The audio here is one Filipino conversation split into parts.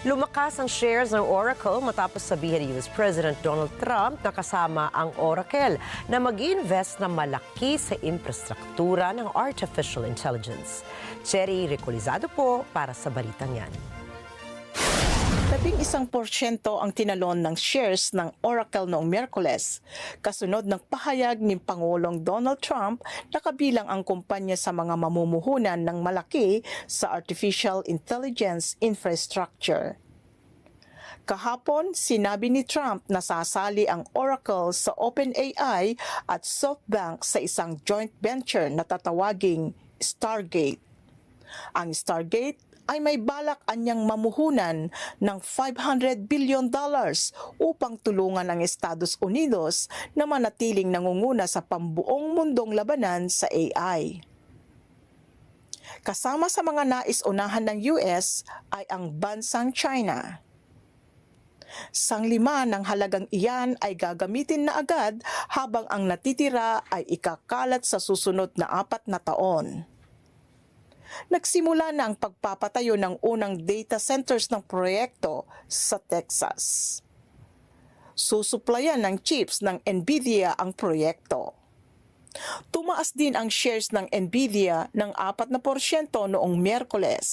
Lumakas ang shares ng Oracle matapos sabihin ni US President Donald Trump na kasama ang Oracle na mag-invest na malaki sa infrastruktura ng artificial intelligence. Cherry Recolizado po para sa balitang yan. 11% ang tinalon ng shares ng Oracle noong Miyerkules, kasunod ng pahayag ni Pangulong Donald Trump na kabilang ang kumpanya sa mga mamumuhunan ng malaki sa artificial intelligence infrastructure. Kahapon, sinabi ni Trump na sasali ang Oracle sa OpenAI at SoftBank sa isang joint venture na tatawaging Stargate. Ang Stargate ay may balak anyang mamuhunan ng $500 billion upang tulungan ang Estados Unidos na manatiling nangunguna sa pambuong mundong labanan sa AI. Kasama sa mga nais-unahan ng US ay ang bansang China. Sanglima ng halagang iyan ay gagamitin na agad habang ang natitira ay ikakalat sa susunod na 4 na taon. Nagsimula na ang pagpapatayo ng unang data centers ng proyekto sa Texas. Susuplayan ng chips ng NVIDIA ang proyekto. Tumaas din ang shares ng NVIDIA ng 4% noong Miyerkules.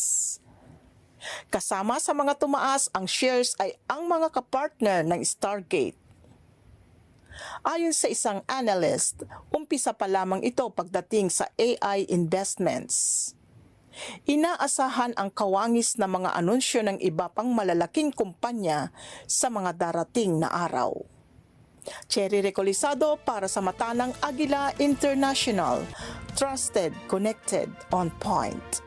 Kasama sa mga tumaas ang shares ay ang mga kapartner ng Stargate. Ayon sa isang analyst, umpisa pa lamang ito pagdating sa AI investments. Inaasahan ang kawangis na mga anunsyo ng iba pang malalaking kumpanya sa mga darating na araw. Cherry Recolizado para sa mata ng Agila International. Trusted, connected, on point.